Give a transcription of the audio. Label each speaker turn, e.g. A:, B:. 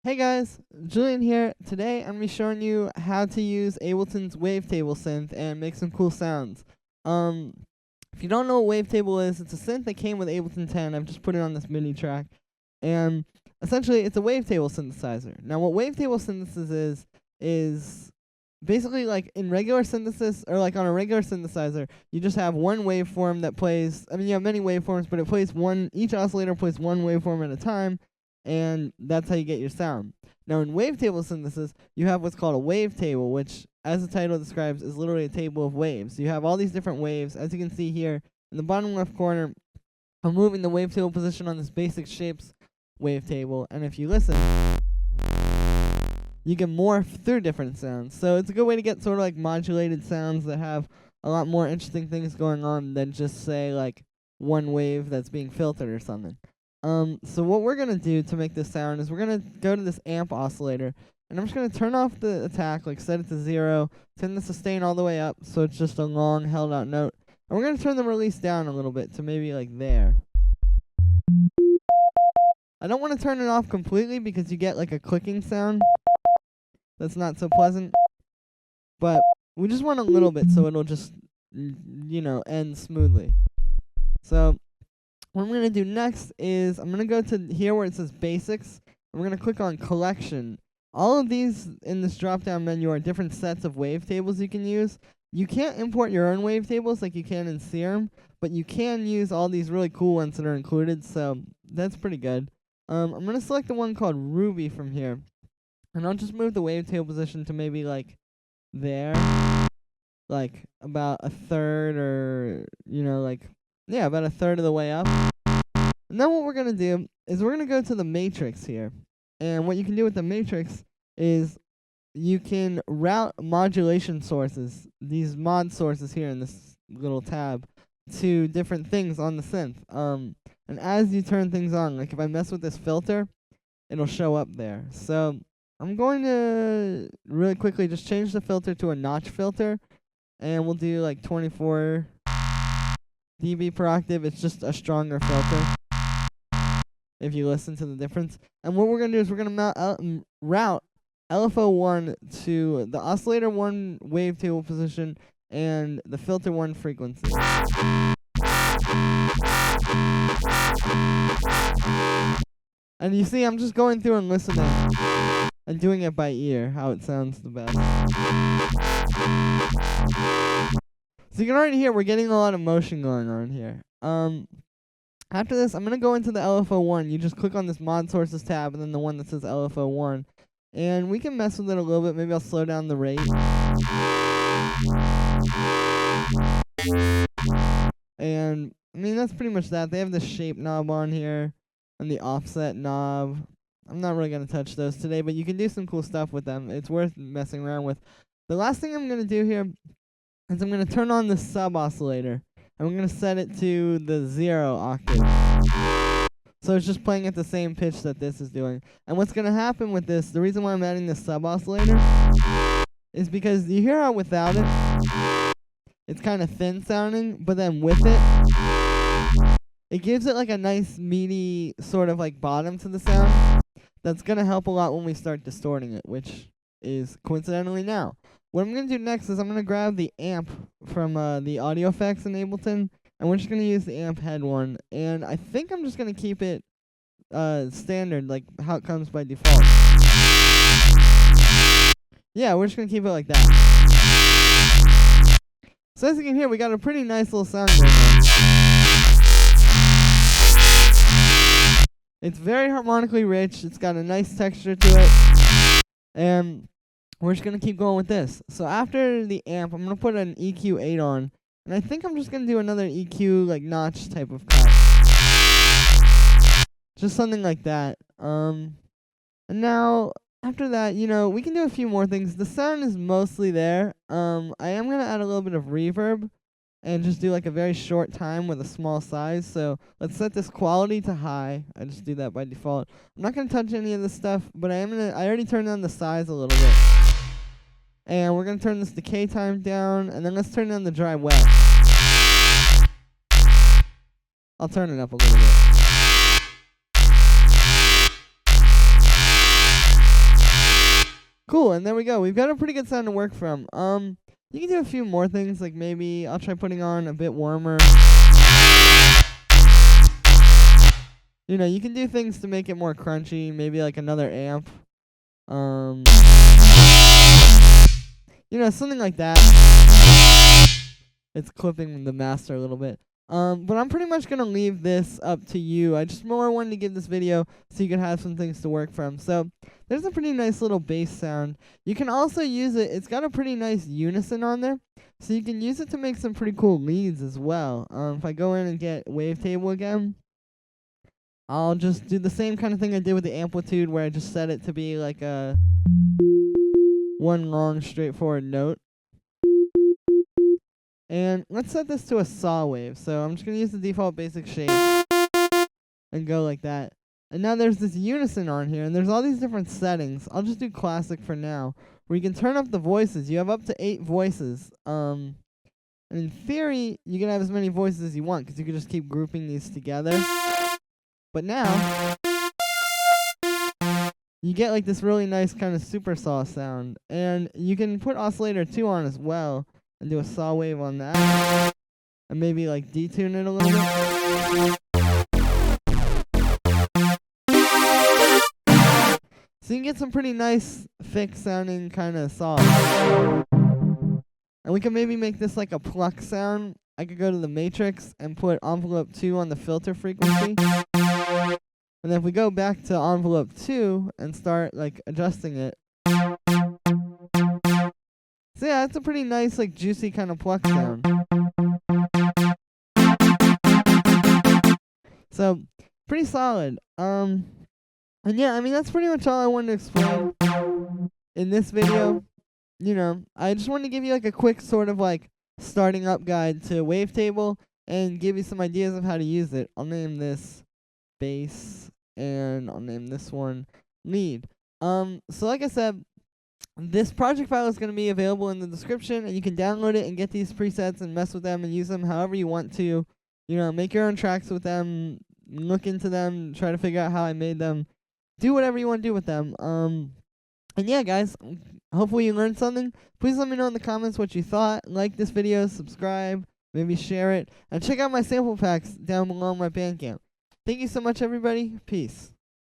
A: Hey guys, Julian here. Today I'm going to be showing you how to use Ableton's Wavetable synth and make some cool sounds. Um, if you don't know what Wavetable is, it's a synth that came with Ableton 10. I've just put it on this MIDI track. And essentially it's a wavetable synthesizer. Now what wavetable synthesis is basically like in regular synthesis, or like on a regular synthesizer, you just have one waveform that plays, you have many waveforms, but it plays each oscillator plays one waveform at a time, and that's how you get your sound. Now in wavetable synthesis, you have what's called a wavetable, which, as the title describes, is literally a table of waves. You have all these different waves. As you can see here, in the bottom left corner, I'm moving the wavetable position on this basic shapes wavetable, and if you listen, you can morph through different sounds. So it's a good way to get sort of like modulated sounds that have a lot more interesting things going on than just, say, like one wave that's being filtered or something. So what we're going to do to make this sound is we're going to go to this amp oscillator, and I'm just going to turn off the attack, like set it to 0, turn the sustain all the way up so it's just a long held out note. And we're going to turn the release down a little bit to maybe like there. I don't want to turn it off completely because you get like a clicking sound that's not so pleasant, but we just want a little bit so it'll just, end smoothly. So what I'm going to do next is I'm going to go to here where it says Basics, and we're going to click on Collection. All of these in this drop-down menu are different sets of wavetables you can use. You can't import your own wavetables like you can in Serum, but you can use all these really cool ones that are included, so that's pretty good. I'm going to select the one called Ruby from here, and I'll just move the wavetable position to maybe like there, like about a third, or, about a third of the way up. And then what we're going to do is we're going to go to the matrix here. And what you can do with the matrix is you can route modulation sources, these mod sources here in this little tab, to different things on the synth. And as you turn things on, like if I mess with this filter, it'll show up there. So I'm going to really quickly just change the filter to a notch filter, and we'll do like 24 dB per octave. It's just a stronger filter, if you listen to the difference. And what we're going to do is we're going to route LFO1 to the oscillator 1 wavetable position and the filter 1 frequency. And you see, I'm just going through and listening and doing it by ear, how it sounds the best. So you can already hear we're getting a lot of motion going on here. After this, I'm going to go into the LFO1. You just click on this Mod Sources tab and then the one that says LFO1. And we can mess with it a little bit. Maybe I'll slow down the rate. And, that's pretty much that. They have the shape knob on here and the offset knob. I'm not really going to touch those today, but you can do some cool stuff with them. It's worth messing around with. The last thing I'm going to do here is I'm going to turn on the sub oscillator. And we're going to set it to the 0 octave. So it's just playing at the same pitch that this is doing. And what's going to happen with this, the reason why I'm adding the sub oscillator, is because you hear how without it, it's kind of thin sounding, but then with it, it gives it like a nice meaty sort of like bottom to the sound. That's going to help a lot when we start distorting it, which is coincidentally now. What I'm going to do next is I'm going to grab the amp from the audio effects in Ableton, and we're just going to use the amp head one. And I think I'm just going to keep it standard, like how it comes by default. Yeah, we're just going to keep it like that. So as you can hear, we got a pretty nice little sound going on. It's very harmonically rich. It's got a nice texture to it. And we're just going to keep going with this. So after the amp, I'm going to put an EQ 8 on. And I think I'm just going to do another EQ, like, notch type of cut. Just something like that. And now, after that, we can do a few more things. The sound is mostly there. I am going to add a little bit of reverb and just do, like, a very short time with a small size. So let's set this quality to high. I just do that by default. I'm not going to touch any of this stuff, but I already turned down the size a little bit. And we're going to turn this decay time down, and then let's turn down the dry wet. I'll turn it up a little bit. Cool, and there we go. We've got a pretty good sound to work from. You can do a few more things, like maybe I'll try putting on a bit warmer. You know, you can do things to make it more crunchy, maybe like another amp. You know, something like that. It's clipping the master a little bit. But I'm pretty much gonna leave this up to you. I just more wanted to give this video so you can have some things to work from. So there's a pretty nice little bass sound. You can also use it. It's got a pretty nice unison on there, so you can use it to make some pretty cool leads as well. If I go in and get Wavetable again, I'll just do the same kind of thing I did with the amplitude, where I just set it to be like a one long straightforward note. And let's set this to a saw wave. So I'm just going to use the default basic shape and go like that. And now there's this unison on here, and there's all these different settings. I'll just do classic for now, where you can turn up the voices. You have up to 8 voices. And in theory, you can have as many voices as you want, because you can just keep grouping these together. But now, you get like this really nice kind of super saw sound. And you can put oscillator 2 on as well, and do a saw wave on that, and maybe like detune it a little bit. So you can get some pretty nice, thick sounding kind of saw. And we can maybe make this like a pluck sound. I could go to the matrix and put envelope 2 on the filter frequency. And then if we go back to envelope 2 and start like adjusting it. So yeah, it's a pretty nice, like, juicy kind of pluck sound. So, pretty solid. And yeah, I mean, that's pretty much all I wanted to explain in this video. You know, I just wanted to give you, like, a quick sort of, like, starting up guide to Wavetable and give you some ideas of how to use it. I'll name this bass, and I'll name this one lead. So like I said, this project file is going to be available in the description, and you can download it and get these presets and mess with them and use them however you want to. You know, make your own tracks with them, look into them, try to figure out how I made them. Do whatever you want to do with them. And yeah, guys, hopefully you learned something. Please let me know in the comments what you thought. Like this video, subscribe, maybe share it, and check out my sample packs down below on my Bandcamp. Thank you so much, everybody. Peace.